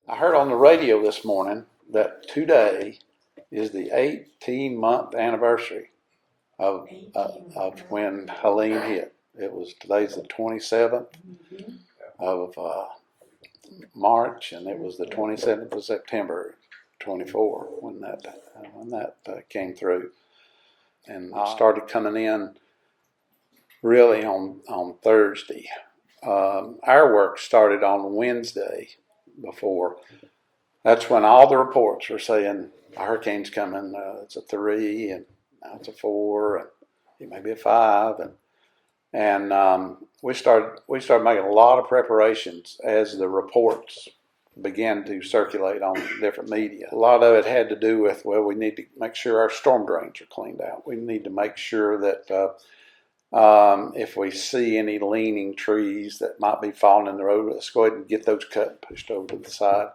I heard on the radio this morning that today is the 18-month anniversary of when Helene hit. Today's the 27th of March, and it was the 27th of September, 24 when that came through, and started coming in really on Thursday. Our work started on Wednesday before. That's when all the reports were saying a hurricane's coming. It's a 3, and now it's a 4, and it may be a 5, and we started making a lot of preparations as the reports began to circulate on different media. A lot of it had to do with, well, we need to make sure our storm drains are cleaned out. We need to make sure that if we see any leaning trees that might be falling in the road, let's go ahead and get those cut and pushed over to the side.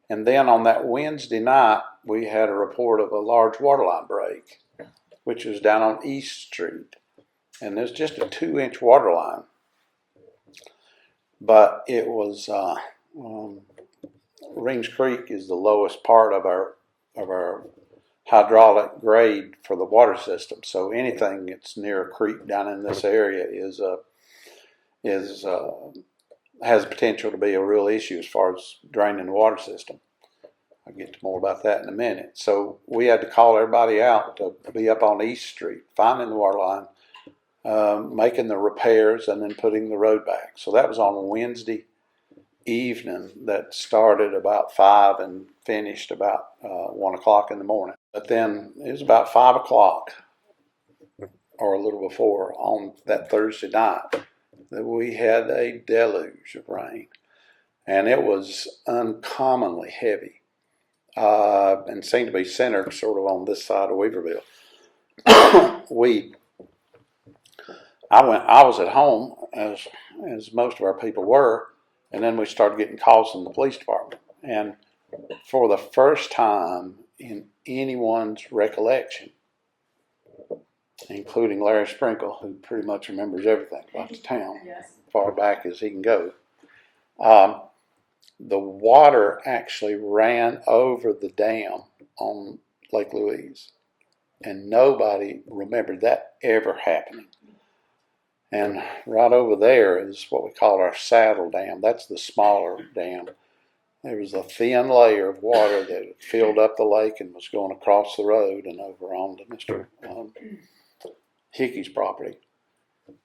And then on that Wednesday night, we had a report of a large waterline break, which was down on East Street. And there's just a 2-inch water line. But it was, Rings Creek is the lowest part of our hydraulic grade for the water system. So anything that's near a creek down in this area has potential to be a real issue as far as draining the water system. I'll get to more about that in a minute. So we had to call everybody out to be up on East Street, finding the water line, making the repairs, and then putting the road back. So that was on Wednesday evening. That started about 5 and finished about 1 o'clock in the morning. But then it was about 5 o'clock or a little before on that Thursday night that we had a deluge of rain, and it was uncommonly heavy, and seemed to be centered sort of on this side of Weaverville. I was at home as most of our people were, and then we started getting calls from the police department, and for the first time in anyone's recollection, including Larry Sprinkle, who pretty much remembers everything about the town, far back as he can go. The water actually ran over the dam on Lake Louise, and nobody remembered that ever happening. And right over there is what we call our saddle dam. That's the smaller dam. There was a thin layer of water that filled up the lake and was going across the road and over onto Mr. Hickey's property.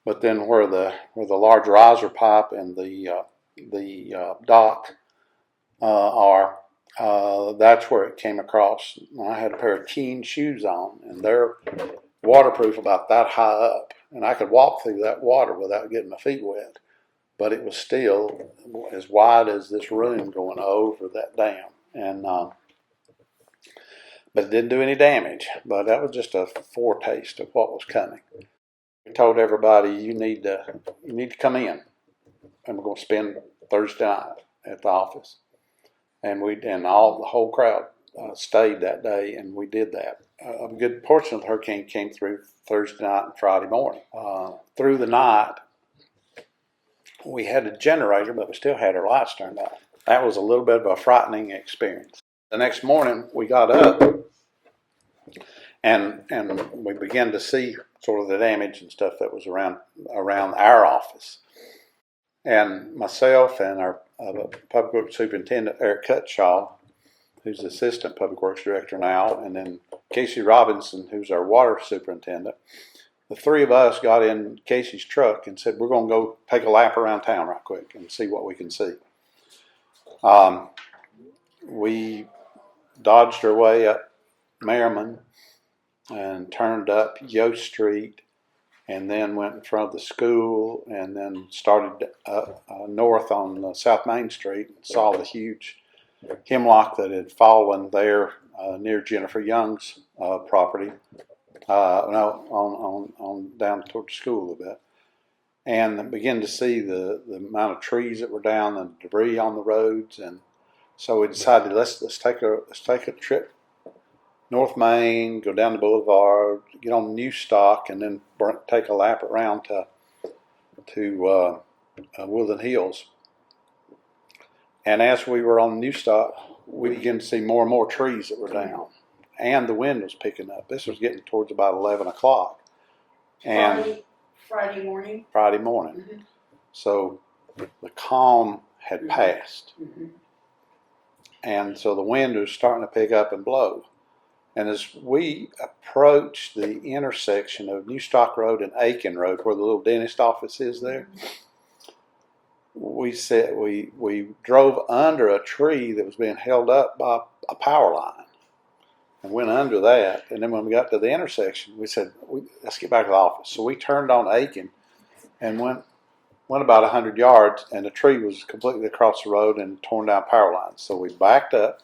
But then where the large riser pipe and the dock are, that's where it came across. I had a pair of Keen shoes on, and they're waterproof about that high up, and I could walk through that water without getting my feet wet. But it was still as wide as this room going over that dam, and but it didn't do any damage. But that was just a foretaste of what was coming. We told everybody, you need to come in, and we're going to spend Thursday night at the office. And the whole crowd stayed that day, and we did that. A good portion of the hurricane came through Thursday night and Friday morning. Through the night, we had a generator, but we still had our lights turned on. That was a little bit of a frightening experience. The next morning, we got up, and we began to see sort of the damage and stuff that was around our office. And myself and our Public Works Superintendent, Eric Cutshaw, who's the Assistant Public Works Director now, and then Casey Robinson, who's our Water Superintendent, the three of us got in Casey's truck and said, we're going to go take a lap around town right quick and see what we can see. We dodged our way up Merriman and turned up Yost Street, and then went in front of the school, and then started north on South Main Street and saw the huge hemlock that had fallen there near Jennifer Young's property. On down toward the school a little bit, and began to see the amount of trees that were down and debris on the roads, and so we decided let's take a trip North Main, go down the boulevard, get on New Stock, and then take a lap around to Woodland Hills. And as we were on New Stock, we began to see more and more trees that were down. And the wind was picking up. This was getting towards about 11 o'clock. And Friday morning? Friday morning. Mm-hmm. So the calm had passed. Mm-hmm. And so the wind was starting to pick up and blow. And as we approached the intersection of New Stock Road and Aiken Road, where the little dentist office is there, we drove under a tree that was being held up by a power line and went under that. And then when we got to the intersection, we said, let's get back to the office. So we turned on Aiken and went about 100 yards, and the tree was completely across the road and torn down power lines. So we backed up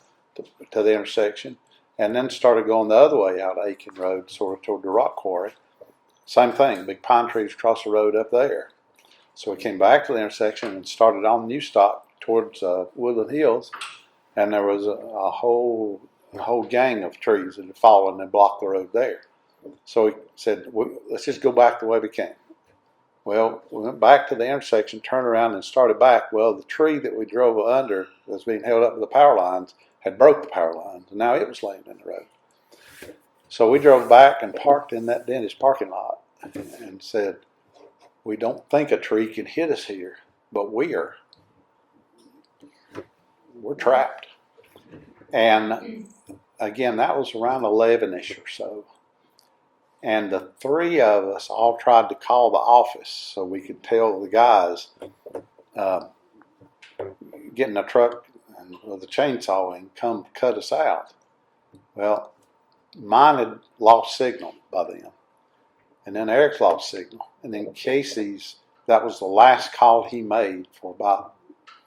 to the intersection and then started going the other way out Aiken Road, sort of toward the rock quarry. Same thing, big pine trees across the road up there. So we came back to the intersection and started on New Stock towards Woodland Hills, and there was a whole gang of trees that had fallen and blocked the road there. So we said, let's just go back the way we came. Well, we went back to the intersection, turned around, and started back. Well, the tree that we drove under that was being held up with the power lines had broke the power lines, and now it was laying in the road. So we drove back and parked in that dentist parking lot and said, we don't think a tree can hit us here, but we're trapped. And again, that was around 11-ish or so. And the three of us all tried to call the office so we could tell the guys getting a truck and with a chainsaw and come cut us out. Well, mine had lost signal by then. And then Eric's lost signal. And then Casey's, that was the last call he made for about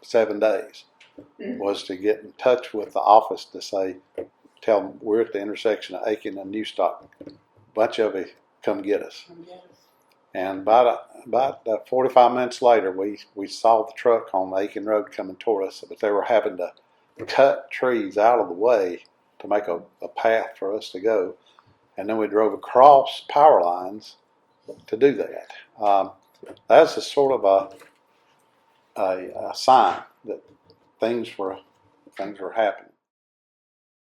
7 days, was to get in touch with the office to say, tell them we're at the intersection of Aiken and New Stock. A bunch of you come get us. And about 45 minutes later, we saw the truck on Aiken Road coming toward us, but they were having to cut trees out of the way to make a path for us to go. And then we drove across power lines to do that. That's a sort of a sign that things were happening.